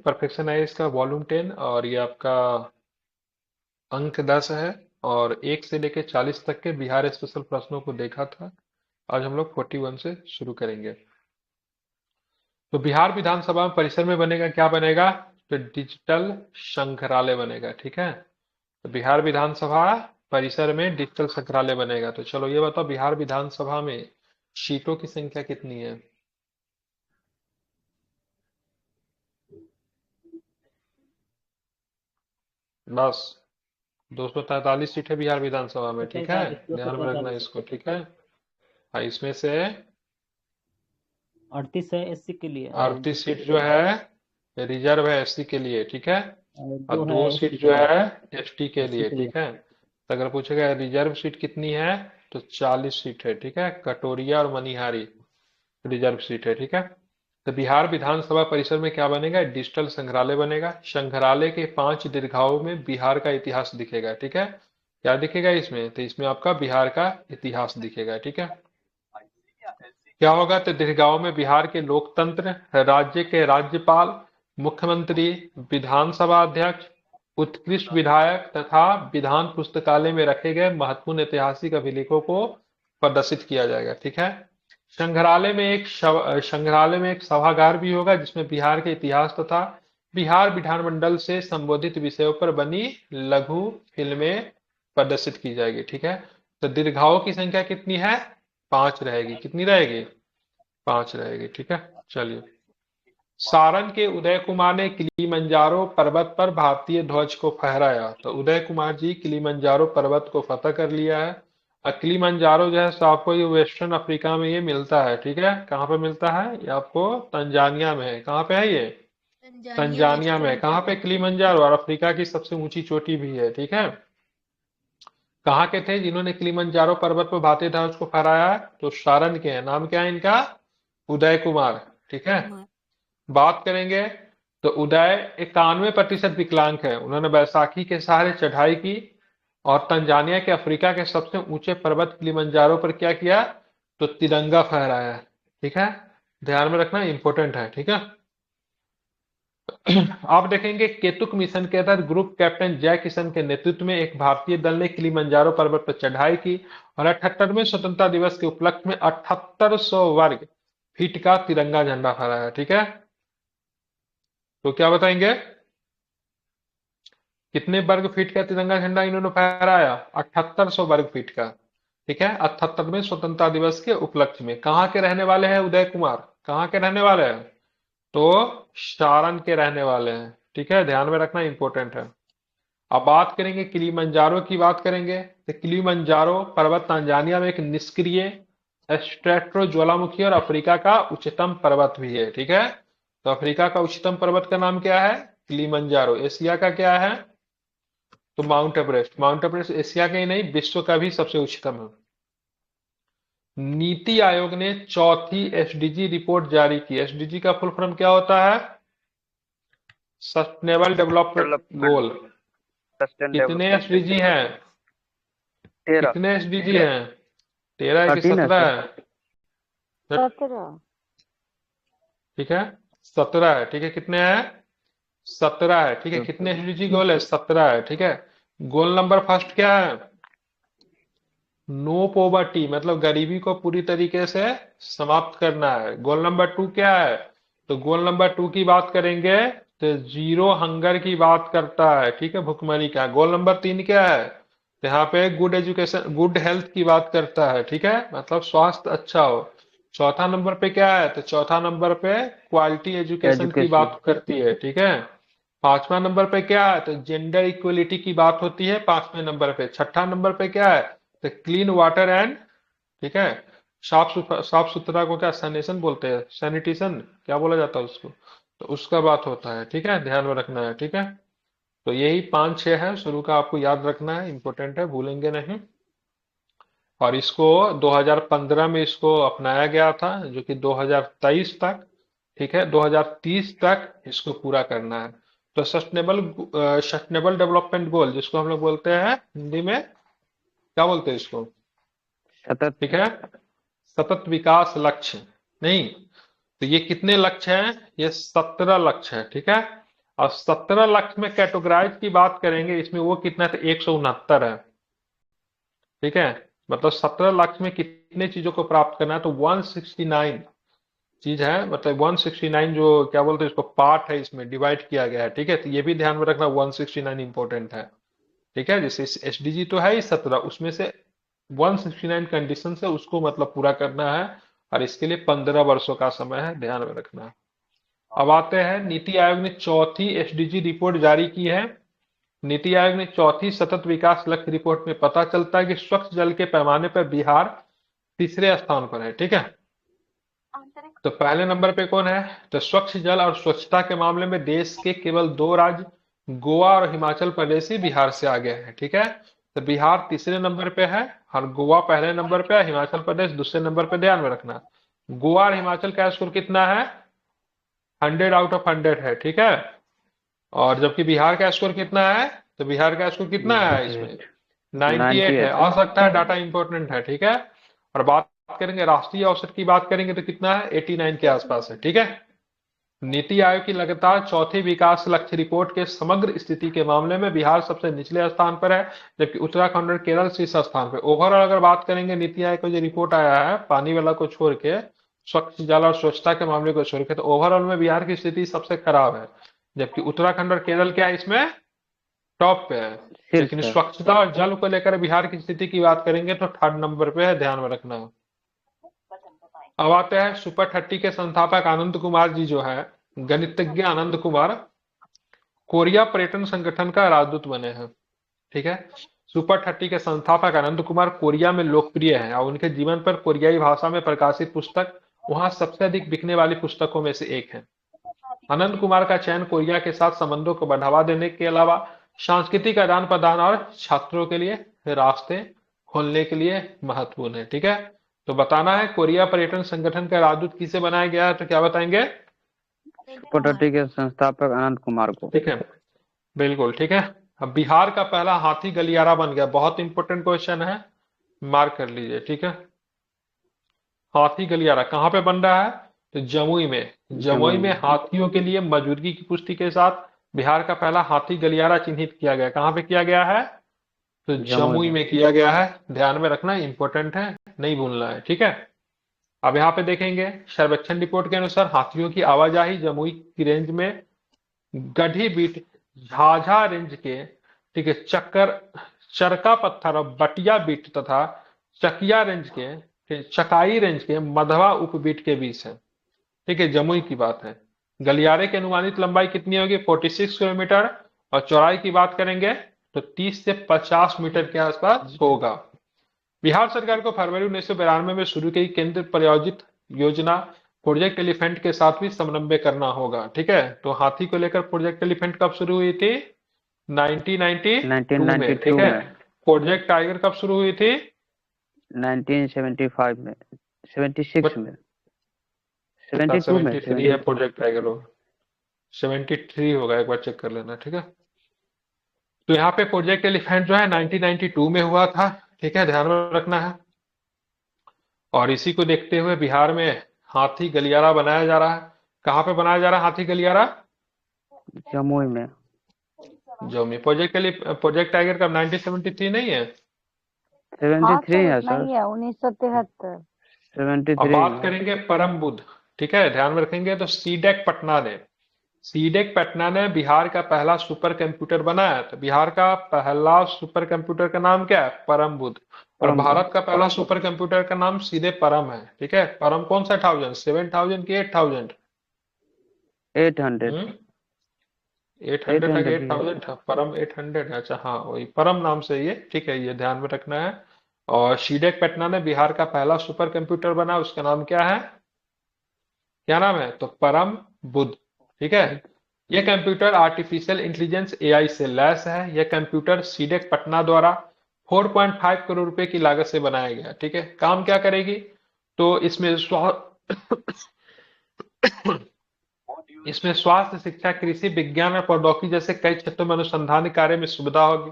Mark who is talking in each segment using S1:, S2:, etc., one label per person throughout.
S1: Perfection है इसका volume 10 और ये आपका अंक 10 है। और 1 से लेकर 40 तक के बिहार स्पेशल प्रश्नों को देखा था। आज हम लोग 41 से शुरू करेंगे। तो बिहार विधानसभा परिसर में बनेगा क्या बनेगा? तो डिजिटल संग्रहालय बनेगा, ठीक है। तो बिहार विधानसभा परिसर में डिजिटल संग्रहालय बनेगा। तो चलो ये बताओ बिहार विधानसभा में सीटों की संख्या कितनी है? बस 243 सीट है बिहार विधानसभा में, ठीक है।
S2: 243
S1: ध्यान में रखना
S2: 243
S1: इसको, ठीक है। हाँ, इसमें से
S2: 38 है एससी के लिए,
S1: 38 सीट जो है रिजर्व है एससी के लिए, ठीक है।
S2: और
S1: और
S2: 2 है
S1: 2 सीट
S2: एसटी के
S1: जो
S2: लिए।
S1: है एसटी के
S2: एससी
S1: लिए,
S2: के लिए।
S1: ठीक है। तो अगर पूछेगा रिजर्व सीट कितनी है, तो 40 सीट है, ठीक है। कटोरिया और मनिहारी रिजर्व सीट है, ठीक है। तो बिहार विधानसभा परिसर में क्या बनेगा? डिजिटल संग्रहालय बनेगा। संग्रहालय के 5 दीर्घाओं में बिहार का इतिहास दिखेगा, ठीक है। क्या दिखेगा इसमें? तो इसमें आपका बिहार का इतिहास दिखेगा, ठीक है। क्या होगा? तो दीर्घाओं में बिहार के लोकतंत्र, राज्य के राज्यपाल, मुख्यमंत्री, विधानसभा अध्यक्ष, उत्कृष्ट विधायक तथा विधान पुस्तकालय में रखे गए महत्वपूर्ण ऐतिहासिक अभिलेखों को प्रदर्शित किया जाएगा, ठीक है। संग्रहालय में एक सभागार भी होगा जिसमें बिहार के इतिहास तथा बिहार विधानमंडल से संबोधित विषयों पर बनी लघु फिल्में प्रदर्शित की जाएगी, ठीक है। तो दीर्घाओं की संख्या कितनी है? 5 रहेगी। कितनी रहेगी? 5 रहेगी, ठीक है। चलिए, सारण के उदय कुमार ने किलिमंजारो पर्वत पर भारतीय ध्वज को फहराया। तो उदय कुमार जी किलिमंजारो पर्वत को फतह कर लिया है। और किलिमंजारो जो है सो आपको ये वेस्टर्न अफ्रीका में ये मिलता है, ठीक है। कहाँ पे मिलता है? ये आपको तंजानिया में है। कहाँ पे है ये?
S3: तंजानिया में
S1: तंजानिया में। कहाँ पे? किलिमंजारो। और अफ्रीका की सबसे ऊंची चोटी भी है, ठीक है। कहाँ के थे जिन्होंने किलिमंजारो पर्वत पर भारतीय ध्वज को फहराया? तो सारण के हैं। नाम क्या है इनका? उदय कुमार, ठीक है।
S3: कुमार।
S1: बात करेंगे तो उदय 91% विकलांग है। उन्होंने बैसाखी के सहारे चढ़ाई की और तंजानिया के अफ्रीका के सबसे ऊंचे पर्वत किलिमंजारो पर क्या किया? तो तिरंगा फहराया, ठीक है। ध्यान में रखना, इंपॉर्टेंट है, ठीक है। आप देखेंगे केतुक मिशन के तहत ग्रुप कैप्टन जय किशन के नेतृत्व में एक भारतीय दल ने किलिमंजारो पर्वत पर चढ़ाई की और 78वें स्वतंत्रता दिवस के उपलक्ष्य में 7800 वर्ग फीट का तिरंगा झंडा फहराया, ठीक है। तो क्या बताएंगे? कितने वर्ग फीट का तिरंगा झंडा इन्होंने फहराया? 7800 वर्ग फीट का, ठीक है। 78वें स्वतंत्रता दिवस के उपलक्ष्य में। कहाँ के रहने वाले हैं उदय कुमार? कहाँ के रहने वाले हैं? तो सारण के रहने वाले हैं, ठीक है। ध्यान में रखना, इंपॉर्टेंट है। अब बात करेंगे किलिमंजारो की। बात करेंगे तो किलिमंजारो पर्वत तंजानिया में एक निष्क्रिय स्ट्रेटो ज्वालामुखी और अफ्रीका का उच्चतम पर्वत भी है, ठीक है। तो अफ्रीका का उच्चतम पर्वत का नाम क्या है? किलिमंजारो। एशिया का क्या है? तो mount Everest. Mount Everest Asia का ही नहीं, विश्व का भी सबसे उच्चतम है। नीति आयोग ने चौथी एसडीजी रिपोर्ट जारी की। एसडीजी का फुल फॉर्म क्या होता है? Sustainable development
S4: development
S1: goal.
S4: Sustain
S1: कितने
S4: डेवलपमेंट
S1: एसडीजी हैं?
S4: 13
S1: कितने एसडीजी हैं? 13 है कि
S4: 13 है
S1: 17
S4: सर।
S1: है?
S3: 17।
S1: ठीक है, 17 है, ठीक है। कितने हैं? 17 है, ठीक है। कितने एसडीजी गोल है? 17 है, ठीक है। गोल नंबर फर्स्ट क्या है? नो पॉवर्टी, मतलब गरीबी को पूरी तरीके से समाप्त करना है। गोल नंबर 2 क्या है? तो गोल नंबर 2 की बात करेंगे तो जीरो हंगर की बात करता है, ठीक है, भुखमरी का। गोल नंबर 3 क्या है? तो यहाँ पे गुड एजुकेशन, गुड हेल्थ की बात करता है, ठीक है, मतलब स्वास्थ्य अच्छा हो। चौथा नंबर पे क्या है? तो चौथा नंबर पे क्वालिटी एजुकेशन की
S4: एजुकेशन
S1: बात करती है, ठीक है। पांचवा नंबर पे क्या है? तो जेंडर इक्वलिटी की बात होती है पांचवें नंबर पे। छठा नंबर पे क्या है? तो क्लीन वाटर एंड, ठीक है, साफ सुथरा को क्या सैनिटेशन बोलते हैं? सैनिटेशन क्या बोला जाता है उसको? तो उसका बात होता है, ठीक है। ध्यान में रखना है, ठीक है। तो यही 5-6 है शुरू का, आपको याद रखना है, इंपॉर्टेंट है, भूलेंगे नहीं। और इसको 2015 में इसको अपनाया गया था, जो कि 2023 तक, ठीक है, 2030 तक इसको पूरा करना है। तो सस्टेनेबल डेवलपमेंट गोल, जिसको हम लोग बोलते हैं हिंदी में, क्या बोलते हैं इसको?
S4: सतत
S1: ठीक है, सतत विकास लक्ष्य। नहीं, तो ये कितने लक्ष्य हैं? ये 17 लक्ष्य है, ठीक है। और 17 लाख में कैटेगराइज की बात करेंगे, इसमें वो कितना है, तो 169 है। ठीक है, मतलब 17 लाख में कितने चीजों को प्राप्त करना है, तो 169 चीज है, मतलब 169 जो क्या बोलते हैं इसको, पार्ट है, इसमें डिवाइड किया गया है। ठीक है, तो ये भी ध्यान में रखना, 169 इंपॉर्टेंट है। ठीक है, जैसे एसडीजी तो है ही 17, उसमें से 169 कंडीशन है, उसको मतलब पूरा करना है, और इसके लिए 15 वर्षों का समय है, ध्यान में रखना है। अब आते हैं, नीति आयोग ने चौथी एसडीजी रिपोर्ट जारी की है। नीति आयोग ने चौथी सतत विकास लक्ष्य रिपोर्ट में पता चलता है कि स्वच्छ जल के पैमाने पर बिहार तीसरे स्थान पर है। ठीक है, तो पहले नंबर पे कौन है, तो स्वच्छ जल और स्वच्छता के मामले में देश के केवल दो राज्य गोवा और हिमाचल प्रदेश ही बिहार से आगे है। ठीक है, तो बिहार तीसरे नंबर पे है, और गोवा पहले नंबर पे है, हिमाचल प्रदेश दूसरे नंबर पे, ध्यान में रखना। गोवा और हिमाचल का स्कोर कितना है, 100 आउट ऑफ 100 है। ठीक है, और जबकि बिहार का स्कोर कितना है, तो बिहार का स्कोर कितना है इसमें, 98 है।
S4: 98
S1: आ सकता है, डाटा इंपॉर्टेंट है। ठीक है, और बात करेंगे राष्ट्रीय औसत की, बात करेंगे तो कितना है, 89 के आसपास है। ठीक है, नीति आयोग की लगातार चौथी विकास लक्ष्य रिपोर्ट के समग्र स्थिति के मामले में बिहार सबसे निचले स्थान पर है, जबकि उत्तराखंड और केरल शीर्ष स्थान पर। ओवरऑल अगर बात करेंगे, नीति आयोग का जो रिपोर्ट आया है, पानी वाला को छोड़ के, स्वच्छ जल और स्वच्छता के मामले को छोड़ के, तो ओवरऑल में बिहार की स्थिति सबसे खराब है, जबकि उत्तराखंड और केरल क्या है इसमें, टॉप पे है।
S4: शीर्ष
S1: लेकिन
S4: है।
S1: स्वच्छता और जल को लेकर बिहार की स्थिति की बात करेंगे तो 3rd नंबर पे है, ध्यान में रखना। अब आते हैं सुपर 30 के संस्थापक आनंद कुमार जी जो है, गणितज्ञ आनंद कुमार, कोरिया पर्यटन संगठन का राजदूत बने हैं। ठीक है, सुपर 30 के संस्थापक आनंद कुमार कोरिया में लोकप्रिय हैं, और उनके जीवन पर कोरियाई भाषा में प्रकाशित पुस्तक वहां सबसे अधिक बिकने वाली पुस्तकों में से एक है। आनंद कुमार का चयन कोरिया के साथ संबंधों को बढ़ावा देने के अलावा सांस्कृतिक आदान प्रदान और छात्रों के लिए रास्ते खोलने के लिए महत्वपूर्ण है। ठीक है, तो बताना है कोरिया पर्यटन संगठन का राजदूत किसे बनाया गया है, तो क्या बताएंगे,
S4: सुपर 30 के संस्थापक आनंद कुमार को।
S1: ठीक है, बिल्कुल ठीक है। अब बिहार का पहला हाथी गलियारा बन गया, बहुत इंपॉर्टेंट क्वेश्चन है, मार्क कर लीजिए। ठीक है, हाथी गलियारा कहाँ पे बन रहा है, तो जमुई में। जमुई में हाथियों के लिए मौजूदगी की पुष्टि के साथ बिहार का पहला हाथी गलियारा चिन्हित किया गया। कहाँ पे किया गया है, तो
S4: जमुई
S1: जमुई में किया गया है, ध्यान में रखना, इंपॉर्टेंट है, नहीं भूलना है। ठीक है, अब यहाँ पे देखेंगे, सर्वेक्षण रिपोर्ट के अनुसार हाथियों की आवाजाही जमुई की रेंज में गढ़ी बीट, झाझा रेंज के, ठीक है, चरका पत्थर और बटिया बीट तथा चकिया रेंज के, चकाई रेंज के मधवा उपबीट के बीच है। ठीक है, जमुई की बात है। गलियारे की अनुमानित लंबाई कितनी होगी, 46 किलोमीटर, और चौड़ाई की बात करेंगे तो 30 से 50 मीटर के आसपास होगा। बिहार सरकार को फरवरी 1992 में शुरू की केंद्र प्रायोजित योजना प्रोजेक्ट एलिफेंट के साथ भी समन्वय करना होगा। ठीक है, तो हाथी को लेकर प्रोजेक्ट एलिफेंट कब शुरू हुई थी, 1992 में।
S4: 1992
S1: ठीक है,
S4: में,
S1: प्रोजेक्ट टाइगर कब शुरू हुई थी,
S4: 1975 में, 76 में, 72 में,
S1: 73 है प्रोजेक्ट टाइगर होगा, 73 होगा, एक बार चेक कर लेना। ठीक है, तो यहाँ पे प्रोजेक्ट एलिफेंट जो है 1992 में हुआ था। ठीक है, ध्यान में रखना है, और इसी को देखते हुए बिहार में हाथी गलियारा बनाया जा रहा है। कहाँ पे बनाया जा रहा है हाथी गलियारा,
S4: जमुई में।
S1: जमुई। प्रोजेक्ट टाइगर का 1973 नहीं है।
S4: 73 है
S3: उतना
S4: सर,
S3: ही है 1973।
S4: 73
S1: अब बात
S4: है।
S1: करेंगे परम बुद्ध। ठीक है, ध्यान में रखेंगे, तो सीडेक पटना ने बिहार का पहला सुपर कंप्यूटर बनाया। तो बिहार का पहला सुपर कंप्यूटर का नाम क्या है, परम बुद्ध। और
S4: परम
S1: भारत का पहला सुपर कंप्यूटर का नाम सीधे परम है। ठीक है, परम कौन सा 7,000 की 8,000,
S4: 800
S1: 800 था कि
S4: 800 ही है।
S1: 8,000 था, परम 800 है। अच्छा हाँ, वही परम नाम से ये। ठीक है, ये ध्यान में रखना है। और सीडेक पटना ने बिहार का पहला सुपर कंप्यूटर बनाया, उसका नाम क्या है, क्या नाम है, तो परम बुद्ध। ठीक है, यह कंप्यूटर आर्टिफिशियल इंटेलिजेंस एआई से लैस है। यह कंप्यूटर सीडेक पटना द्वारा 4.5 करोड़ रुपए की लागत से बनाया गया। ठीक है, काम क्या करेगी, तो इसमें स्वास्थ्य, शिक्षा, कृषि विज्ञान और प्रौद्योगिकी जैसे कई क्षेत्रों में अनुसंधान कार्य में सुविधा होगी।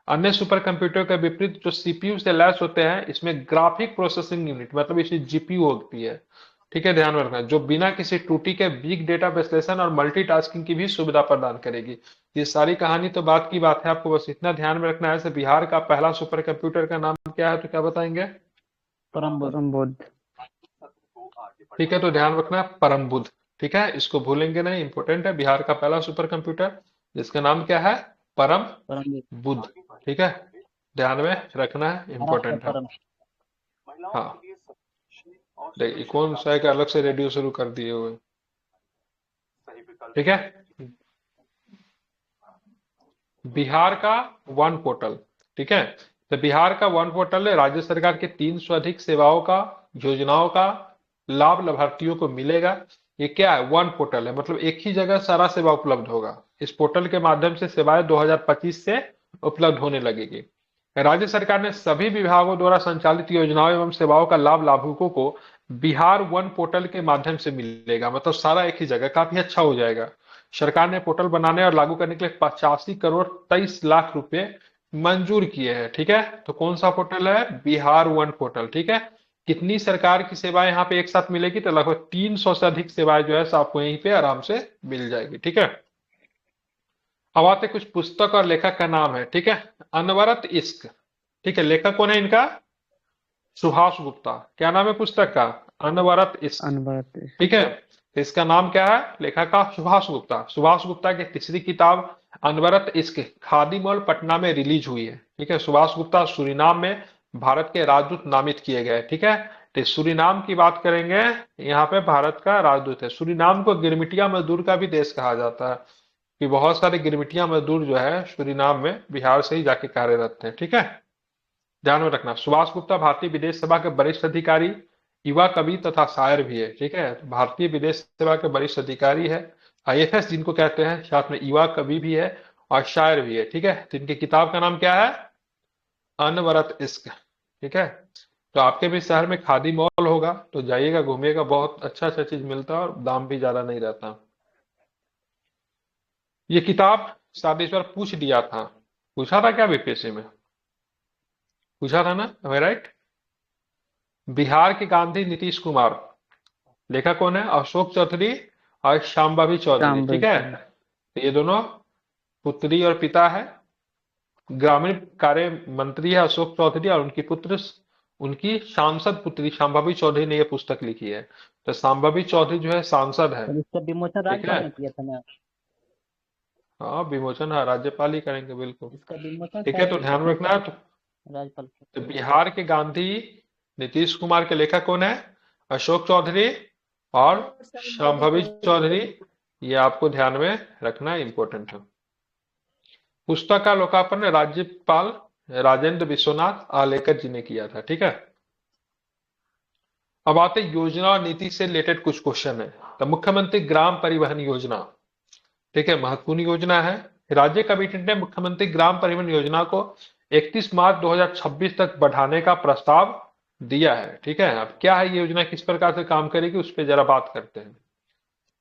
S1: अन्य सुपर कंप्यूटर के विपरीत जो सीपीयू से लैस होते हैं, इसमें ग्राफिक प्रोसेसिंग यूनिट, मतलब इसमें जीपीयू होती है, ठीक है, ध्यान में रखना, जो बिना किसी त्रुटि के बिग डेटा विश्लेषण और मल्टीटास्किंग की भी सुविधा प्रदान करेगी। ये सारी कहानी तो बात की बात है, आपको बस इतना ध्यान में रखना है। जैसे बिहार का पहला सुपर कंप्यूटर का नाम क्या है, तो क्या बताएंगे?
S4: परम बुद्ध।
S1: ठीक है, तो ध्यान रखना परम बुद्ध। ठीक है, इसको भूलेंगे नहीं, इंपॉर्टेंट है। बिहार का पहला सुपर कंप्यूटर जिसका नाम क्या है? परम
S4: परम बुद्ध।
S1: बुद्ध। ठीक है, ध्यान में रखना है,
S4: महाराष्ट्र
S1: इंपॉर्टेंट है।
S4: परम।
S1: हाँ, देखिए कौन सा एक अलग से रेडियो शुरू कर दिए हुए। ठीक है, बिहार का वन पोर्टल। ठीक है, तो बिहार का वन पोर्टल है, राज्य सरकार के 300 अधिक सेवाओं का, योजनाओं का लाभ लाभार्थियों को मिलेगा। ये क्या है? वन पोर्टल है, मतलब एक ही जगह सारा सेवा उपलब्ध होगा। इस पोर्टल के माध्यम से सेवाएं 2025 से उपलब्ध होने लगेगी। राज्य सरकार ने सभी विभागों द्वारा संचालित योजनाओं एवं सेवाओं का लाभ लाभुकों को बिहार वन पोर्टल के माध्यम से मिलेगा, मतलब सारा एक ही जगह, काफी अच्छा हो जाएगा। सरकार ने पोर्टल बनाने और लागू करने के लिए 85 करोड़ 23 लाख रुपए मंजूर किए हैं। ठीक है, तो कौन सा पोर्टल है? Bihar one portal. ठीक है, कितनी सरकार की सेवाएं यहाँ पे एक साथ मिलेगी? तो लगभग 300 से अधिक सेवाएं जो है सो आपको यहीं पे आराम से मिल जाएगी। ठीक है, अब आते कुछ पुस्तक और लेखक का नाम है। ठीक है, अनवरत इश्क। ठीक है, लेखक कौन है इनका? सुभाष गुप्ता। क्या नाम है पुस्तक का? अनवरत इश्क।
S4: अनवरत।
S1: ठीक है, तो इसका नाम क्या है लेखक का? सुभाष गुप्ता। सुभाष गुप्ता की तीसरी किताब अनवरत इश्क खादी मॉल पटना में रिलीज हुई है। ठीक है, सुभाष गुप्ता सूरीनाम में भारत के राजदूत नामित किए गए। ठीक है, तो सूरीनाम की बात करेंगे, यहाँ पे भारत का राजदूत है। सूरीनाम को गिरमिटिया मजदूर का भी देश कहा जाता है, कि बहुत सारे गिरमिटिया मजदूर जो है सूरीनाम में बिहार से ही जाके कार्यरत थे। ठीक है, ध्यान में रखना, सुभाष गुप्ता भारतीय विदेश सेवा के वरिष्ठ अधिकारी, युवा कवि तथा शायर भी है। ठीक है, तो भारतीय विदेश सेवा के वरिष्ठ अधिकारी है, आईएफएस जिनको कहते हैं, साथ में युवा कवि भी है और शायर भी है। ठीक है, तो इनकी किताब का नाम क्या है? अनवरत इश्क। ठीक है, तो आपके भी शहर में खादी मॉल होगा, तो जाइएगा घूमिएगा, बहुत अच्छा अच्छा चीज मिलता है और दाम भी ज्यादा नहीं रहता। ये किताब शायद इस बार पूछ दिया था, पूछा था क्या बीपीएससी में? पूछा था ना, राइट? बिहार के गांधी नीतीश कुमार, लेखक कौन है? अशोक चौधरी और शांभवी चौधरी।
S4: शाम
S1: ठीक
S4: भाई
S1: है,
S4: चौधरी।
S1: तो ये दोनों पुत्री और पिता है। ग्रामीण कार्य मंत्री है अशोक चौधरी, और उनकी पुत्र, उनकी सांसद पुत्री शांभवी चौधरी ने यह पुस्तक लिखी है। तो शांभवी चौधरी जो है सांसद है।
S4: और इसका विमोचन
S1: ठीक है,
S4: राज्यपाल ने किया था ना।
S1: हाँ विमोचन है, राज्यपाल ही करेंगे बिल्कुल।
S4: इसका विमोचन
S1: ठीक है, तो
S4: शायद
S1: ध्यान में रखना है।
S4: राज्यपाल
S1: तो बिहार के गांधी नीतीश कुमार के लेखक कौन है? अशोक चौधरी और शांभवी चौधरी। ये आपको ध्यान में रखना इंपॉर्टेंट है। पुस्तक का लोकार्पण राज्यपाल राजेंद्र विश्वनाथ आलेकर जी ने किया था। ठीक है, अब आते योजना और नीति से रिलेटेड कुछ क्वेश्चन है। तो मुख्यमंत्री ग्राम परिवहन योजना, ठीक है, महत्वपूर्ण योजना है। राज्य कैबिनेट ने मुख्यमंत्री ग्राम परिवहन योजना को 31 मार्च 2026 तक बढ़ाने का प्रस्ताव दिया है। ठीक है, अब क्या है ये योजना, किस प्रकार से काम करेगी, उस पर जरा बात करते हैं।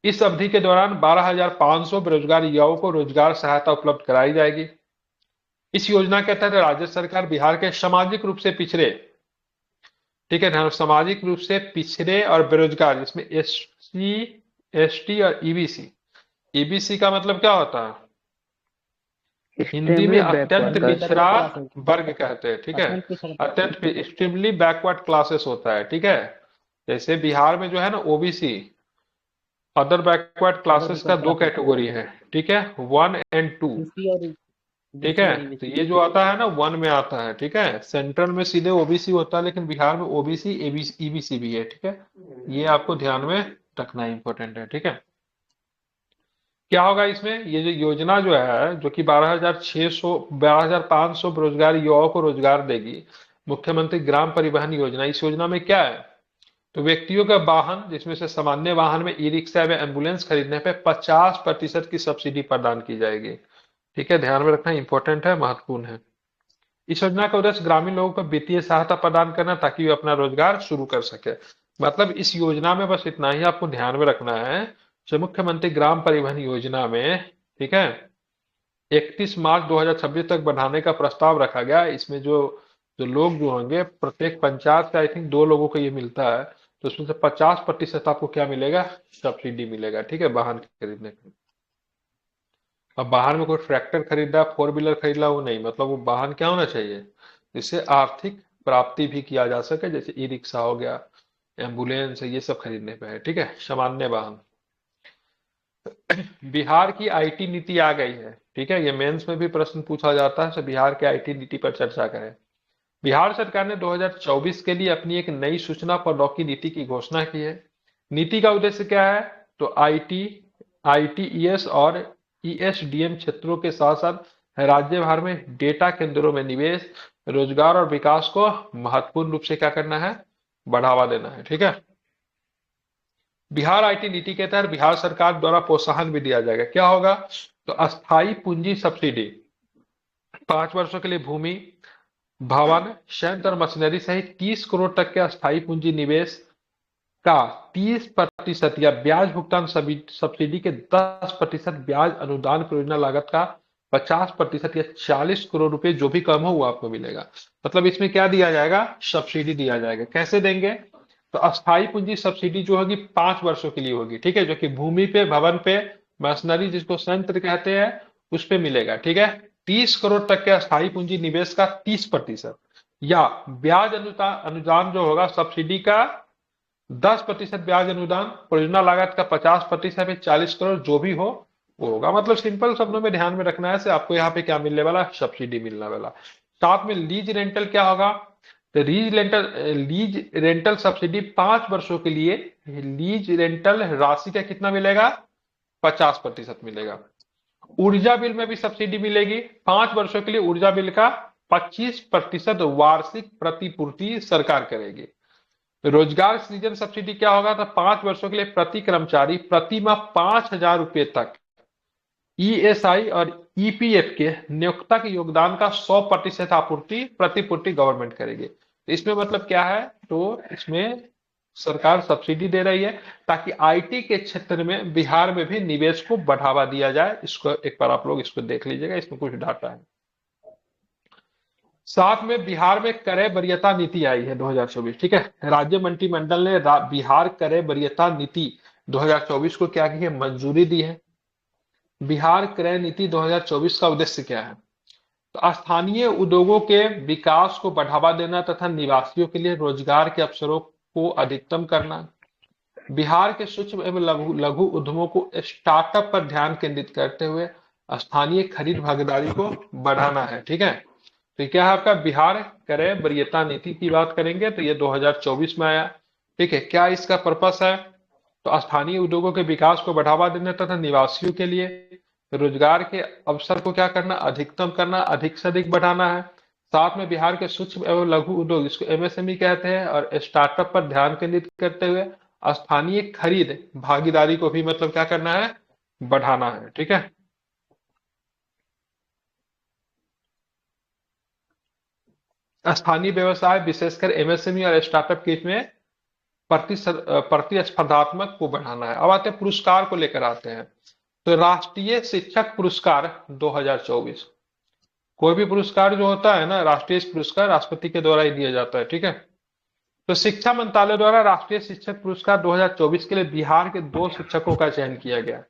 S1: इस अवधि के दौरान 12,500 बेरोजगार युवाओं को रोजगार सहायता उपलब्ध कराई जाएगी। इस योजना के तहत राज्य सरकार बिहार के सामाजिक रूप से पिछड़े, ठीक है ध्यान, सामाजिक रूप से पिछड़े और बेरोजगार, जिसमें एससी, एसटी और ईबीसी। ईबीसी का मतलब क्या होता है? हिंदी में
S4: एक्सट्रीमली
S1: अत्यंत
S4: बैकवर्ड
S1: पिछड़ा वर्ग कहते हैं। ठीक है, अत्यंत एक्सट्रीमली बैकवर्ड क्लासेस होता है। ठीक है, जैसे बिहार में जो है ना ओबीसी, अदर बैकवर्ड क्लासेस का दो कैटेगरी है। ठीक है, 1 और 2। ठीक है, तो ये जो आता है ना 1 में आता है। ठीक है, सेंट्रल में सीधे ओबीसी होता है, लेकिन बिहार में ओबीसी ईबीसी भी है। ठीक है, ये आपको ध्यान में रखना इंपॉर्टेंट है। ठीक है, क्या होगा इसमें, ये जो योजना जो है, जो कि 12,500 बेरोजगार युवाओं को रोजगार देगी, मुख्यमंत्री ग्राम परिवहन योजना। इस योजना में क्या है, तो व्यक्तियों का वाहन, जिसमें से सामान्य वाहन में ई रिक्शा व एम्बुलेंस खरीदने पे 50% की सब्सिडी प्रदान की जाएगी। ठीक है, ध्यान में रखना इंपॉर्टेंट है, महत्वपूर्ण है। इस योजना का उद्देश्य ग्रामीण लोगों को वित्तीय सहायता प्रदान करना, ताकि वे अपना रोजगार शुरू कर सके। मतलब इस योजना में बस इतना ही आपको ध्यान में रखना है, जो मुख्यमंत्री ग्राम परिवहन योजना में, ठीक है, 31 मार्च 2026 तक बढ़ाने का प्रस्ताव रखा गया। इसमें जो जो लोग जो होंगे, प्रत्येक पंचायत से आई थिंक 2 लोगों को ये मिलता है, तो उसमें से 50% आपको क्या मिलेगा, सब्सिडी मिलेगा, ठीक है, वाहन खरीदने के। अब बाहर में कोई ट्रैक्टर खरीद रहा है, फोर व्हीलर खरीद रहा है, वो नहीं, मतलब वो वाहन क्या होना चाहिए जिससे आर्थिक प्राप्ति भी किया जा सके, जैसे ई रिक्शा हो गया, एम्बुलेंस है, ये सब खरीदने पे है, ठीक है, सामान्य वाहन। बिहार की आईटी नीति आ गई है, ठीक है, ये मेंस में भी प्रश्न पूछा जाता है, तो बिहार के आईटी नीति पर चर्चा करें। बिहार सरकार ने 2024 के लिए अपनी एक नई सूचना प्रौद्योगिकी नीति की घोषणा की है। नीति का उद्देश्य क्या है, तो आईटी, आईटीईएस और ईएसडीएम क्षेत्रों के साथ साथ राज्य भर में डेटा केंद्रों में निवेश, रोजगार और विकास को महत्वपूर्ण रूप से क्या करना है, बढ़ावा देना है, ठीक है। बिहार आईटी नीति के तहत बिहार सरकार द्वारा प्रोत्साहन भी दिया जाएगा। क्या होगा, तो अस्थायी पूंजी सब्सिडी 5 वर्षों के लिए भूमि, भवन, संयंत्र और मशीनरी सहित 30 करोड़ तक के अस्थायी पूंजी निवेश का 30% या ब्याज भुगतान सब्सिडी के 10% ब्याज अनुदान परियोजना लागत का 50% या 40 करोड़ रुपए जो भी कम हो वो आपको मिलेगा। मतलब इसमें क्या दिया जाएगा, सब्सिडी दिया जाएगा। कैसे देंगे, तो अस्थायी पूंजी सब्सिडी जो होगी 5 वर्षों के लिए होगी, ठीक है, जो कि भूमि पे, भवन पे, मशीनरी जिसको संयंत्र कहते हैं उस पे मिलेगा, ठीक है। 30 करोड़ तक के अस्थायी पूंजी निवेश का 30% या ब्याज अनुदान अनुदान जो होगा सब्सिडी का 10% ब्याज अनुदान, परियोजना लागत का 50% या 40 करोड़ जो भी हो वो होगा। मतलब सिंपल शब्दों में ध्यान में रखना है से आपको यहाँ पे क्या मिलने वाला, सब्सिडी मिलने वाला। साथ में लीज रेंटल क्या होगा, तो लीज रेंटल सब्सिडी 5 वर्षों के लिए लीज रेंटल राशि का कितना मिलेगा, 50% मिलेगा। ऊर्जा बिल में भी सब्सिडी मिलेगी 5 वर्षों के लिए, ऊर्जा बिल का 25% वार्षिक प्रतिपूर्ति सरकार करेगी। रोजगार सृजन सब्सिडी क्या होगा, तो 5 वर्षों के लिए प्रति कर्मचारी प्रति माह 5,000 रुपए तक ईएसआई और ईपीएफ के नियोक्ता के योगदान का 100% आपूर्ति प्रतिपूर्ति गवर्नमेंट करेगी। तो इसमें मतलब क्या है, तो इसमें सरकार सब्सिडी दे रही है ताकि आईटी के क्षेत्र में बिहार में भी निवेश को बढ़ावा दिया जाए। इसको एक बार आप लोग इसको देख लीजिएगा, इसमें कुछ डाटा है। साथ में बिहार में क्रय वरीयता नीति आई है 2024, ठीक है। राज्य मंत्रिमंडल ने बिहार क्रय वरीयता नीति 2024 को क्या की है, मंजूरी दी है। बिहार क्रय नीति 2024 का उद्देश्य क्या है, तो स्थानीय उद्योगों के विकास को बढ़ावा देना तथा निवासियों के लिए रोजगार के अवसरों को अधिकतम करना, बिहार के सूक्ष्म एवं लघु उद्यमों को स्टार्टअप पर ध्यान केंद्रित करते हुए स्थानीय खरीद भागीदारी को बढ़ाना है, ठीक है। तो क्या है आपका बिहार क्रय वरीयता नीति की बात करेंगे तो ये 2024 में आया, ठीक है। क्या इसका पर्पस है, तो स्थानीय उद्योगों के विकास को बढ़ावा देना तथा निवासियों के लिए रोजगार के अवसर को क्या करना, अधिकतम करना, अधिक से अधिक बढ़ाना है। साथ में बिहार के सूक्ष्म एवं लघु उद्योग, इसको एमएसएमई कहते हैं, और स्टार्टअप पर ध्यान केंद्रित करते हुए स्थानीय खरीद भागीदारी को भी मतलब क्या करना है, बढ़ाना है, ठीक है। स्थानीय व्यवसाय विशेषकर एमएसएमई और स्टार्टअप के इसमें प्रतिस्पर्धात्मक को बढ़ाना है। अब आते हैं पुरस्कार को लेकर आते हैं, तो राष्ट्रीय शिक्षक पुरस्कार 2024, कोई भी पुरस्कार जो होता है ना, राष्ट्रीय पुरस्कार राष्ट्रपति के द्वारा ही दिया जाता है, ठीक है। तो शिक्षा मंत्रालय द्वारा राष्ट्रीय शिक्षक पुरस्कार 2024 के लिए बिहार के 2 शिक्षकों का चयन किया गया।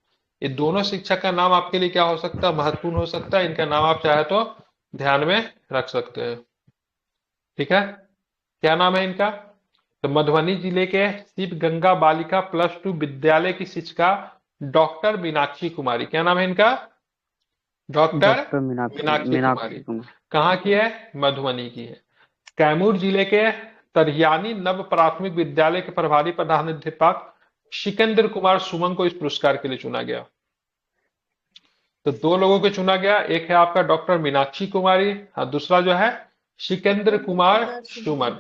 S1: ये दोनों शिक्षक का नाम आपके लिए क्या हो सकता है, महत्वपूर्ण हो सकता है। इनका नाम आप चाहे तो ध्यान में रख सकते हैं, ठीक है। क्या नाम है इनका, तो मधुबनी जिले के शिव गंगा बालिका +2 विद्यालय की शिक्षिका डॉक्टर मीनाक्षी कुमारी, क्या नाम है इनका, डॉक्टर मीनाक्षी कुमारी। कहाँ की है, मधुबनी की है। कैमूर जिले के तरियानी नव प्राथमिक विद्यालय के प्रभारी प्रधानाध्यापक सिकंदर कुमार सुमन को इस पुरस्कार के लिए चुना गया। तो 2 लोगों को चुना गया, एक है आपका डॉक्टर मीनाक्षी कुमारी और दूसरा जो है सिकंदर कुमार सुमन,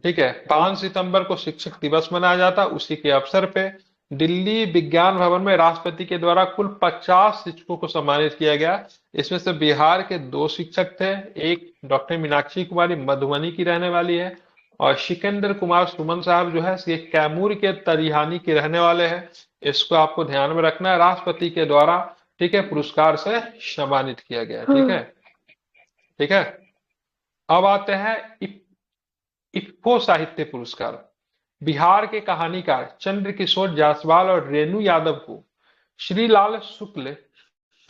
S1: ठीक है। 5 सितंबर को शिक्षक दिवस मनाया जाता, उसी के अवसर पे दिल्ली विज्ञान भवन में राष्ट्रपति के द्वारा कुल 50 शिक्षकों को सम्मानित किया गया। इसमें से बिहार के 2 शिक्षक थे, एक डॉक्टर मीनाक्षी कुमारी मधुबनी की रहने वाली है, और सिकंदर कुमार सुमन साहब जो है ये कैमूर के तरिहानी के रहने वाले हैं। इसको आपको ध्यान में रखना है, राष्ट्रपति के द्वारा, ठीक है, पुरस्कार से सम्मानित किया गया, ठीक है, ठीक है। अब आते हैं इफ्को साहित्य पुरस्कार। बिहार के कहानीकार चंद्रकिशोर जायसवाल और रेणु यादव को श्रीलाल शुक्ल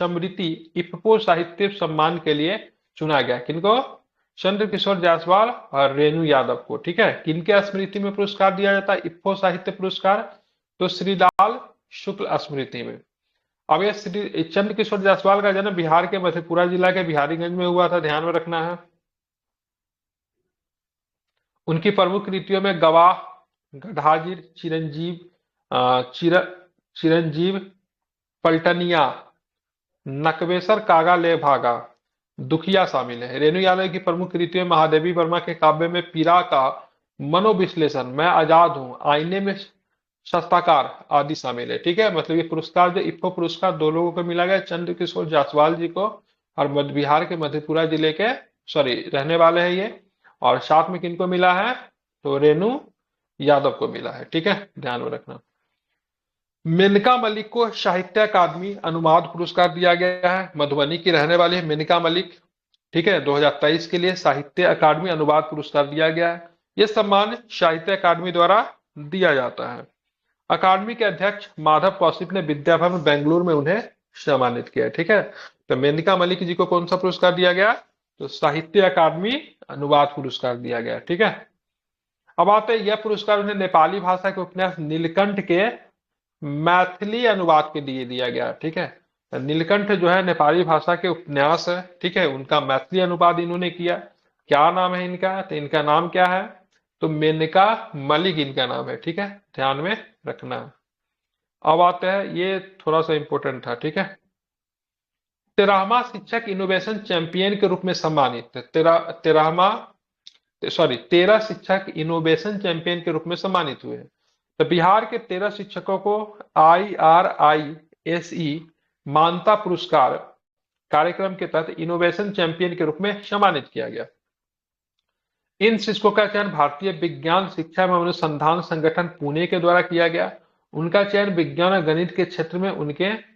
S1: स्मृति इफ्को साहित्य सम्मान के लिए चुना गया। किनको? चंद्रकिशोर जायसवाल और रेणु यादव को। ठीक है, किनके स्मृति में पुरस्कार दिया जाता है इफ्को साहित्य पुरस्कार? तो श्रीलाल शुक्ल स्मृति में। अब ये श्री चंद्रकिशोर जायसवाल का जन्म बिहार के मधेपुरा जिला के बिहारीगंज में हुआ था, ध्यान में रखना है। उनकी प्रमुख कृतियों में गवाह, गढ़ाजिर, चिरंजीव, पलटनिया, नकबेसर, कागा ले भागा, दुखिया शामिल है। रेणु यादव की प्रमुख कृतियों में महादेवी वर्मा के काव्य में पीरा का मनोविश्लेषण, मैं आजाद हूं, आईने में शस्त्राकार आदि शामिल है। ठीक है, मतलब ये पुरस्कार जो इफ्को पुरस्कार दो लोगों को मिला गया, चंद्रकिशोर जायसवाल जी को और मध्य बिहार के मधेपुरा जिले के रहने वाले हैं ये, और साथ में किनको मिला है? तो रेणु यादव को मिला है। ठीक है, ध्यान में रखना। मेनका मलिक को साहित्य अकादमी अनुवाद पुरस्कार दिया गया है। मधुबनी की रहने वाली है मेनका मलिक। ठीक है, 2023 के लिए साहित्य अकादमी अनुवाद पुरस्कार दिया गया है। यह सम्मान साहित्य अकादमी द्वारा दिया जाता है। अकादमी के अध्यक्ष माधव कौशिक ने विद्या भवन बेंगलुरु में उन्हें सम्मानित किया। ठीक है, तो मेनका मलिक जी को कौन सा पुरस्कार दिया गया? तो साहित्य अकादमी अनुवाद पुरस्कार दिया गया। ठीक है, अब आते हैं यह पुरस्कार उन्हें नेपाली भाषा के उपन्यास नीलकंठ के मैथिली अनुवाद के लिए दिया गया। ठीक है, तो नीलकंठ जो है नेपाली भाषा के उपन्यास है। ठीक है, उनका मैथिली अनुवाद इन्होंने किया। क्या नाम है इनका? तो इनका नाम क्या है? तो मेनका मलिक इनका नाम है। ठीक है, ध्यान में रखना। अब आते हैं, ये थोड़ा सा इंपॉर्टेंट था। ठीक है, 13वां शिक्षक इनोवेशन चैंपियन के रूप में सम्मानित। 13 शिक्षक इनोवेशन चैंपियन के रूप में सम्मानित हुए। तो बिहार के 13 शिक्षकों को IRISE मानता पुरस्कार कार्यक्रम के तहत इनोवेशन चैंपियन के रूप में सम्मानित किया गया। इन शिक्षकों का चयन भारतीय विज्ञान शिक्षा एवं अनुसंधान संगठन पुणे के द्वारा किया गया। उनका चयन विज्ञान और गणित के क्षेत्र में उनके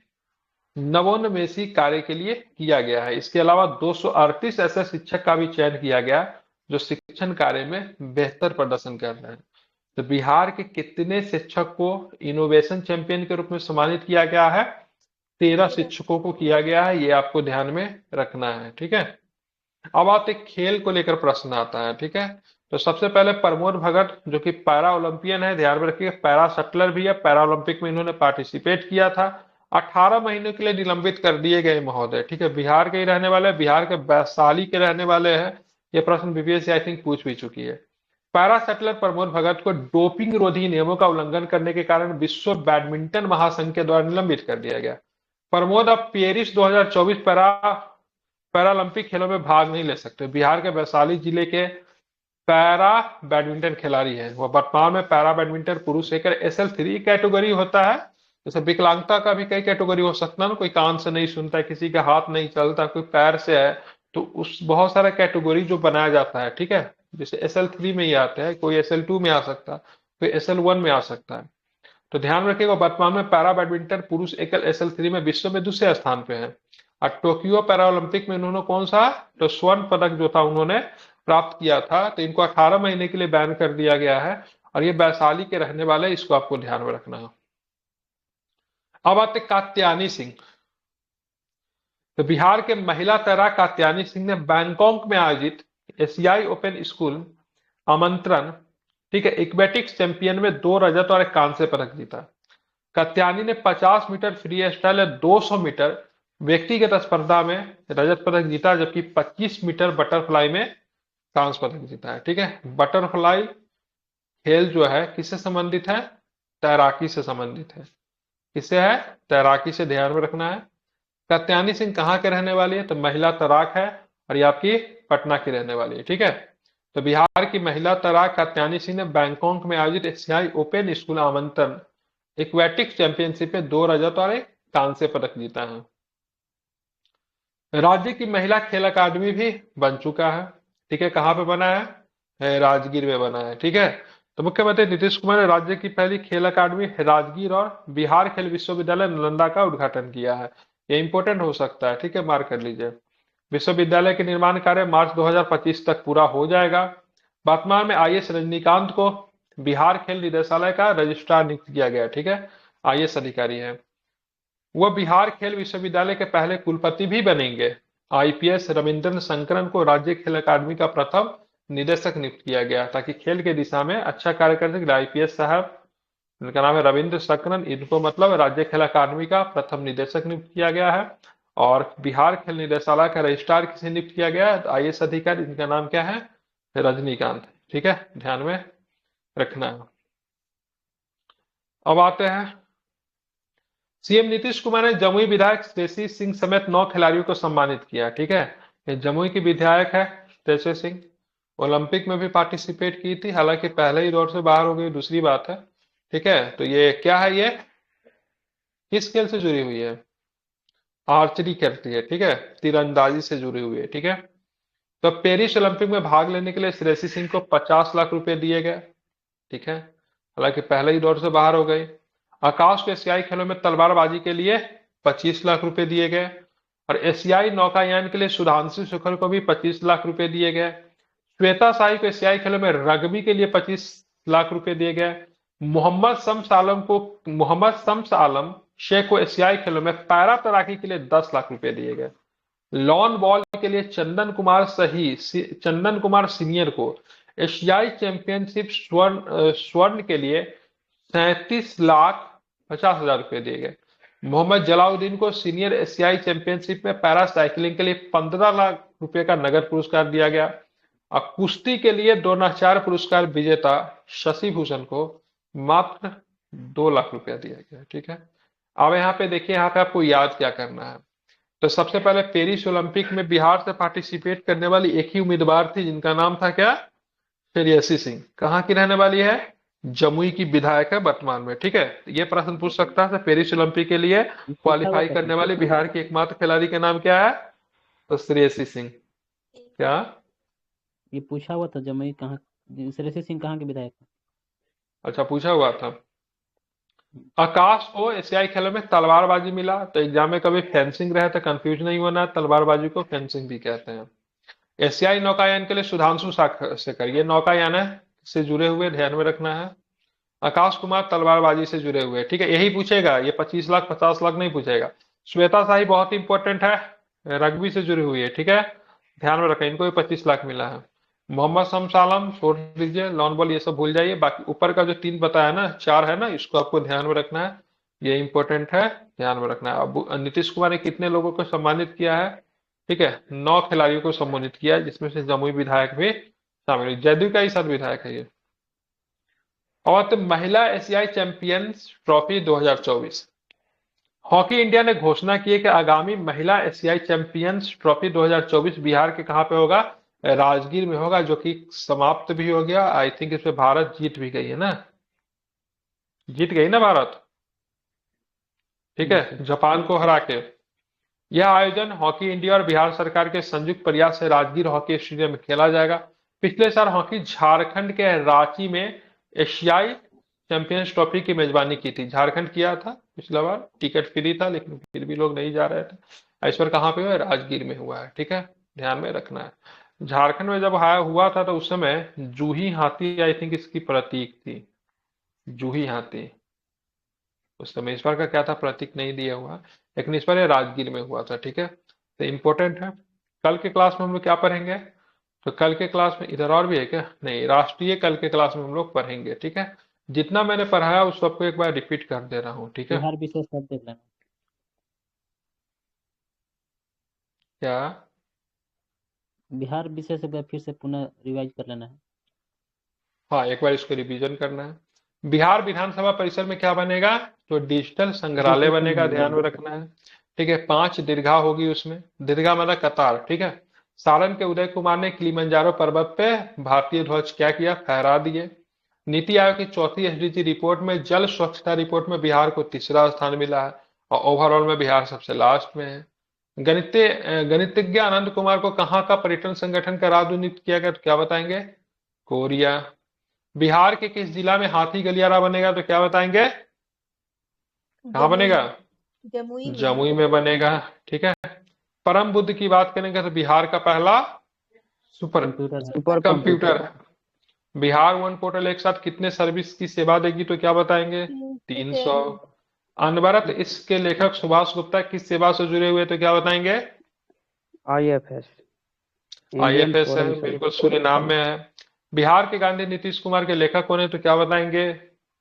S1: नवोन्मेषी कार्य के लिए किया गया है। इसके अलावा 238 ऐसे शिक्षक का भी चयन किया गया जो शिक्षण कार्य में बेहतर प्रदर्शन कर रहे हैं। तो बिहार के कितने शिक्षक को इनोवेशन चैंपियन के रूप में सम्मानित किया गया है? 13 शिक्षकों को किया गया है, ये आपको ध्यान में रखना है। ठीक है, अब आते खेल को लेकर प्रश्न आता है। ठीक है, तो सबसे पहले प्रमोद भगत जो कि पैरा ओलंपियन है, ध्यान में रखिए, पैरा शटलर भी है, पैरा ओलंपिक में इन्होंने पार्टिसिपेट किया था। 18 महीनों के लिए निलंबित कर दिए गए महोदय। ठीक है, बिहार के ही रहने वाले, बिहार के वैशाली के रहने वाले हैं। ये प्रश्न बीपीएससी आई थिंक पूछ भी चुकी है। पैरा शटलर प्रमोद भगत को डोपिंग रोधी नियमों का उल्लंघन करने के कारण विश्व बैडमिंटन महासंघ के द्वारा निलंबित कर दिया गया। प्रमोद अब पेरिस 2024 पैरालंपिक खेलों में भाग नहीं ले सकते। बिहार के वैशाली जिले के पैरा बैडमिंटन खिलाड़ी है। वह वर्तमान में पैरा बैडमिंटन पुरुष एक SL3 कैटेगरी होता है। जैसे विकलांगता का भी कई कैटेगरी हो सकता है ना, कोई कान से नहीं सुनता, किसी का हाथ नहीं चलता, कोई पैर से है, तो उस बहुत सारा कैटेगरी जो बनाया जाता है। ठीक है, जैसे SL3 में ही आते हैं, कोई SL2 में आ सकता है, कोई SL1 में आ सकता है। तो ध्यान रखिएगा, वर्तमान में पैरा बैडमिंटन पुरुष एकल SL3 में विश्व में दूसरे स्थान पे है। और टोक्यो पैरा ओलंपिक में उन्होंने कौन सा तो स्वर्ण पदक जो था उन्होंने प्राप्त किया था। तो इनको 18 महीने के लिए बैन कर दिया गया है, और ये वैशाली के रहने वाले, इसको आपको ध्यान में रखना है। अब आते कात्यायनी सिंह। तो बिहार के महिला तैराक कात्यायनी सिंह ने बैंकॉक में आयोजित एशियाई ओपन स्कूल आमंत्रण, ठीक है, एक्वेटिक्स चैंपियन में 2 रजत और 1 कांस्य पदक जीता। कात्यायनी ने 50 मीटर फ्री स्टाइल, 200 मीटर व्यक्तिगत स्पर्धा में रजत पदक जीता, जबकि 25 मीटर बटरफ्लाई में कांस्य पदक जीता है। ठीक है, बटरफ्लाई खेल जो है किससे संबंधित है? तैराकी से संबंधित है। किससे है? तैराकी से, ध्यान में रखना है। कात्यायनी सिंह कहाँ के रहने वाली है? तो महिला तैराक है, और ये आपकी पटना की रहने वाली है। ठीक है, तो बिहार की महिला तैराक कात्यायनी सिंह ने बैंकॉक में आयोजित एशियाई ओपन स्कूल आमंत्रण एक्वेटिक्स चैंपियनशिप में 2 रजत और 1 कांस्य पदक जीता है। राज्य की महिला खेल अकादमी भी बन चुका है। ठीक है, कहाँ पे बना है? राजगीर में बना है। ठीक है, तो मुख्यमंत्री नीतीश कुमार ने राज्य की पहली खेल अकादमी राजगीर और बिहार खेल विश्वविद्यालय नालंदा का उद्घाटन किया है। ये इंपॉर्टेंट हो सकता है। ठीक है, मार्क कर लीजिए। विश्वविद्यालय के निर्माण कार्य मार्च 2025 तक पूरा हो जाएगा। वर्तमान में IAS रजनीकांत को बिहार खेल निदेशालय का रजिस्ट्रार नियुक्त किया गया। ठीक है, आईएएस अधिकारी है। वह बिहार खेल विश्वविद्यालय के पहले कुलपति भी बनेंगे। आईपीएस रविंद्रन शंकरन को राज्य खेल अकादमी का प्रथम निदेशक नियुक्त किया गया, ताकि खेल के दिशा में अच्छा कार्य कर सके। आईपीएस साहब, इनका नाम है रविंद्र शंकरन, इनको मतलब राज्य खेल अकादमी का प्रथम निदेशक नियुक्त किया गया है। और बिहार खेल निदेशालय का रजिस्ट्रार किसे नियुक्त किया गया है? आईएएस अधिकारी, इनका नाम क्या है? रजनीकांत। ठीक है, ध्यान में रखना है। अब आते हैं, सीएम नीतीश कुमार ने जमुई विधायक श्रेयसी सिंह समेत 9 खिलाड़ियों को सम्मानित किया। ठीक है, ये जमुई की विधायक है श्रेयसी सिंह, ओलंपिक में भी पार्टिसिपेट की थी, हालांकि पहले ही दौर से बाहर हो गई, दूसरी बात है। ठीक है, तो ये क्या है, ये किस खेल से जुड़ी हुई है? आर्चरी करती है। ठीक है, तीरंदाजी से जुड़ी हुई है। ठीक है, तो पेरिस ओलंपिक में भाग लेने के लिए श्रेयसी सिंह को 50 लाख रुपए दिए गए। ठीक है, हालांकि पहले ही दौर से बाहर हो गई। आकाश को एशियाई खेलों में तलवारबाजी के लिए 25 लाख रुपए दिए गए। और एशियाई नौकायान के लिए सुधांशु शुक्ल को भी 25 लाख रुपए दिए गए। श्वेता शाही को एशियाई खेलों में रग्बी के लिए 25 लाख रुपए दिए गए। मोहम्मद शम्स आलम शेख को एशियाई खेलों में पैरा तैराकी के लिए 10 लाख रुपए दिए गए। लॉन बॉल के लिए चंदन कुमार सीनियर को एशियाई चैंपियनशिप स्वर्ण के लिए 37,50,000 रुपए दिए गए। मोहम्मद जलाउद्दीन को सीनियर एशियाई चैंपियनशिप में पैरा साइकिलिंग के लिए 15 लाख रुपए का नगद पुरस्कार दिया गया। अब कुश्ती के लिए द्रोणाचार्य पुरस्कार विजेता शशि भूषण को मात्र 2 लाख रुपया दिया गया। ठीक है, अब यहाँ पे देखिए, यहाँ पे आपको याद क्या करना है। तो सबसे पहले पेरिस ओलंपिक में बिहार से पार्टिसिपेट करने वाली एक ही उम्मीदवार थी, जिनका नाम था क्या? श्रेयसी सिंह। कहाँ की रहने वाली है? जमुई की विधायक है वर्तमान में। ठीक है, ये प्रश्न पूछ सकता है, पेरिस ओलंपिक के लिए
S4: पूछा हुआ
S1: क्वालिफाई
S4: था
S1: करने वाली बिहार की एकमात्र खिलाड़ी का नाम क्या है? तो श्रेयसी सिंह। क्या
S4: ये पूछा हुआ था जमुई कहाँ, श्रेयसी सिंह कहाँ के विधायक हैं?
S1: अच्छा, पूछा हुआ था। आकाश को एशियाई खेलों में तलवारबाजी मिला, तो एग्जाम में कभी फेंसिंग रहे तो कंफ्यूज नहीं होना, तलवारबाजी को फेंसिंग भी कहते हैं। एशियाई नौकायान के लिए सुधांशु शेखर, ये नौकायान है से जुड़े हुए, ध्यान में रखना है। आकाश कुमार तलवारबाजी से जुड़े हुए। ठीक है, यही पूछेगा, ये 25 लाख 50 लाख नहीं पूछेगा। श्वेता शाही बहुत इंपॉर्टेंट है, रग्बी से जुड़ी हुई है। ठीक है, ध्यान में रखें, इनको भी 25 लाख मिला है। मोहम्मद शम्स आलम छोड़ दीजिए, लॉन बॉल ये सब भूल जाइए। बाकी ऊपर का जो 3 बताया ना, 4 है ना, इसको आपको ध्यान में रखना है, ये इंपॉर्टेंट है, ध्यान में रखना है। अब नीतीश कुमार ने कितने लोगों को सम्मानित किया है? ठीक है, 9 खिलाड़ियों को सम्मानित किया है, जिसमें से जमुई विधायक भी शामिल है, जदयू का ही साथ विधायक है ये। और तो महिला एशियाई चैंपियंस ट्रॉफी 2024, हॉकी इंडिया ने घोषणा की है कि आगामी महिला एशियाई चैंपियंस ट्रॉफी 2024 बिहार के कहां पे होगा? राजगीर में होगा, जो कि समाप्त भी हो गया। आई थिंक इसमें भारत जीत भी गई है ना, जीत गई ना भारत। ठीक है, जापान को हरा के। यह आयोजन हॉकी इंडिया और बिहार सरकार के संयुक्त प्रयास से राजगीर हॉकी स्टेडियम में खेला जाएगा। पिछले साल हॉकी झारखंड के रांची में एशियाई चैंपियंस ट्रॉफी की मेजबानी की थी, झारखंड किया था पिछला बार, टिकट फ्री था, लेकिन फिर भी लोग नहीं जा रहे थे। इस बार कहाँ पे हुआ है? राजगीर में हुआ है। ठीक है, ध्यान में रखना है। झारखंड में जब हुआ था तो उस समय जूही हाथी आई थिंक इसकी प्रतीक थी, जूही हाथी उस समय। इस बार का क्या था, प्रतीक नहीं दिया हुआ, लेकिन इस बार ये राजगीर में हुआ था। ठीक है, तो इम्पोर्टेंट है। कल के क्लास में हम लोग क्या पढ़ेंगे? तो कल के क्लास में इधर और भी है क्या? नहीं, राष्ट्रीय कल के क्लास में हम लोग पढ़ेंगे। ठीक है, जितना मैंने पढ़ाया उस सबको एक बार रिपीट कर दे रहा हूँ। ठीक है,
S4: बिहार विशेष सब देख लेना।
S1: क्या
S4: बिहार विशेष एक बार फिर से पुनः रिवाइज कर लेना है।
S1: हाँ, एक बार इसको रिवीजन करना है। बिहार विधानसभा परिसर में क्या बनेगा? तो डिजिटल संग्रहालय बनेगा, ध्यान में रखना है। ठीक है, 5 दीर्घा होगी उसमें, दीर्घा मतलब कतार। ठीक है, सारण के उदय कुमार ने किलिमंजारो पर्वत पे भारतीय ध्वज क्या किया? फहरा दिए। नीति आयोग की 4वीं एसडीजी रिपोर्ट में जल स्वच्छता रिपोर्ट में बिहार को 3रा स्थान मिला है, और ओवरऑल में बिहार सबसे लास्ट में है। गणितज्ञ आनंद कुमार को कहाँ का पर्यटन संगठन का राजदूत नियुक्त किया गया? तो क्या बताएंगे? कोरिया। बिहार के किस जिला में हाथी गलियारा बनेगा? तो क्या बताएंगे? कहाँ बनेगा? जमुई में बनेगा। ठीक है, परम बुद्ध की बात करेंगे तो बिहार का पहला सुपर
S4: कंप्यूटर है।
S1: सुपर कंप्यूटर है। बिहार वन पोर्टल एक साथ कितने सर्विस की सेवा देगी तो क्या बताएंगे? 300। अनवरत इसके लेखक सुभाष गुप्ता किस सेवा से जुड़े हुए तो क्या बताएंगे?
S2: IFS, इंडियन
S1: आईएफएस है,
S2: फॉरेन
S1: बिल्कुल
S2: सर्विस।
S1: सूरीनाम में है। बिहार के गांधी नीतीश कुमार के लेखक कौन है तो क्या बताएंगे?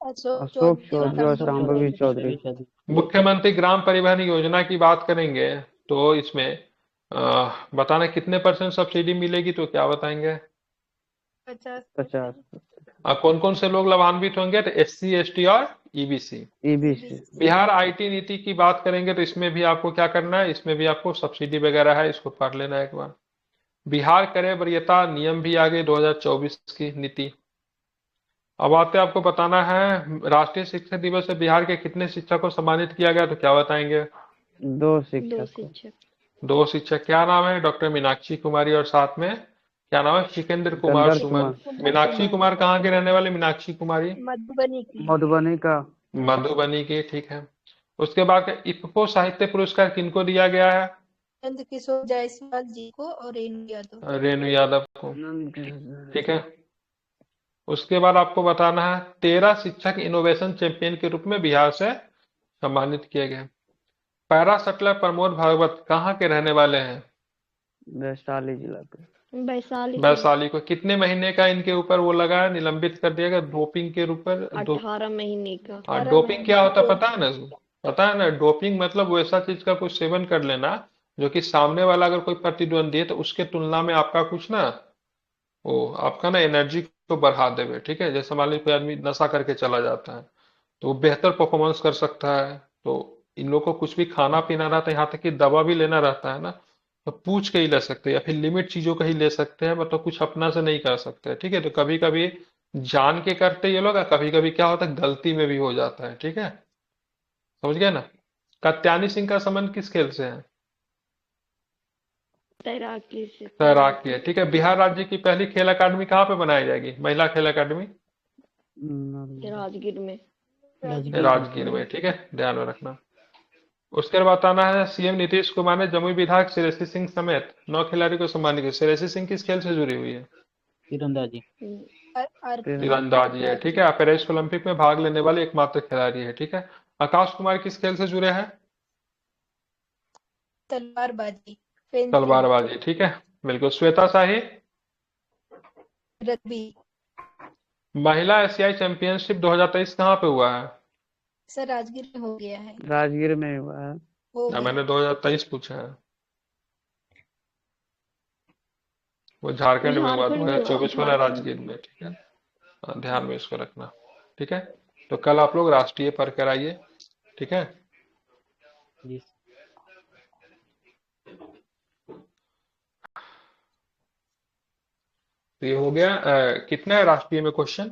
S2: अशोक चौधरी और
S4: अशोक
S2: शांभवी चौधरी।
S1: मुख्यमंत्री ग्राम परिवहन योजना की बात करेंगे तो इसमें बताना कितने % सब्सिडी मिलेगी तो क्या बताएंगे?
S2: 50
S1: कौन कौन से लोग लाभान्वित होंगे तो SC ST और EBC।
S2: EBC।
S1: बिहार IT नीति की बात करेंगे तो इसमें भी आपको क्या करना है, इसमें भी आपको सब्सिडी वगैरह है, इसको पढ़ लेना एक बार। बिहार क्रय वरीयता नियम भी आ गए 2024 की नीति। अब आते आपको बताना है राष्ट्रीय शिक्षक दिवस से बिहार के कितने शिक्षक को सम्मानित किया गया तो क्या बताएंगे?
S2: 2 शिक्षक।
S1: 2 शिक्षक। क्या नाम है? डॉक्टर मीनाक्षी कुमारी और साथ में क्या नाम है? सिकंदर कुमार
S2: सिकंदर
S1: सुमन। मीनाक्षी कुमार कहाँ के रहने वाले? मीनाक्षी कुमारी
S2: मधुबनी का।
S1: मधुबनी की, ठीक है। उसके बाद इफ्को साहित्य पुरस्कार किनको दिया गया है?
S3: नंद किशोर जायसवाल जी को और
S1: रेणु यादव को,
S2: नंद-
S1: ठीक है। उसके बाद आपको बताना है 13 शिक्षक इनोवेशन चैंपियन के रूप में बिहार से सम्मानित किए गए। पैरा शटलर प्रमोद भागवत कहाँ के रहने वाले हैं?
S2: वैशाली जिला के।
S1: वैशाली को। कितने महीने का इनके ऊपर वो लगा है, निलंबित कर दिया गया डोपिंग के ऊपर?
S5: 18 महीने का।
S1: हाँ, डोपिंग क्या होता है पता है ना? पता है ना, डोपिंग मतलब वैसा चीज का कुछ सेवन कर लेना जो कि सामने वाला अगर कोई प्रतिद्वंदी है तो उसके तुलना में आपका कुछ ना, वो आपका ना एनर्जी को बढ़ा देवे, ठीक है। जैसे मान लीजिए कोई आदमी नशा करके चला जाता है तो वो बेहतर परफॉर्मेंस कर सकता है। तो इन लोगों को कुछ भी खाना पीना रहता है, यहाँ तक कि दवा भी लेना रहता है ना, तो पूछ के ही ले सकते हैं या फिर लिमिट चीजों का ही ले सकते हैं, मतलब कुछ अपना से नहीं कर सकते, ठीक है। तो कभी कभी जान के करते ये लोग, कभी कभी क्या होता है गलती में भी हो जाता है, ठीक है। समझ गए ना? कात्यायनी सिंह का संबंध किस खेल से है?
S5: तैराकी से।
S1: तैराकी है, ठीक है। बिहार राज्य की पहली खेल अकादमी कहाँ पे बनाई जाएगी, महिला खेल अकादमी?
S5: राजगीर में।
S1: राजगीर में, ठीक है, ध्यान में रखना। उसके बाद बताना है CM नीतीश कुमार ने जमुई विधायक श्रेयसी सिंह समेत 9 खिलाड़ी को सम्मानित किया। श्रेयसी सिंह किस खेल से जुड़ी हुई है?
S4: तीरंदाजी।
S1: तीरंदाजी है, ठीक है। पेरिस ओलंपिक में भाग लेने वाले एकमात्र खिलाड़ी है, ठीक है। आकाश कुमार किस खेल से जुड़े हैं?
S3: तलवारबाजी।
S1: तलवारबाजी, ठीक है, बिल्कुल। श्वेता शाही?
S3: रग्बी।
S1: महिला एशियाई चैंपियनशिप 2023 कहाँ पे हुआ है?
S3: सर राजगीर में हो गया है।
S2: राजगीर में हुआ है।
S3: हो
S1: ना,
S3: गया।
S1: मैंने 2023 पूछा है। वो झारखंड में हुआ,
S5: झारखंड में हुआ,
S1: 2024 में ना राजगीर में, ठीक है। ध्यान में इसको रखना, ठीक है। तो कल आप लोग राष्ट्रीय पढ़ कर आइए, ठीक है।
S4: जी।
S1: तो ये हो गया। कितना है राष्ट्रीय में क्वेश्चन?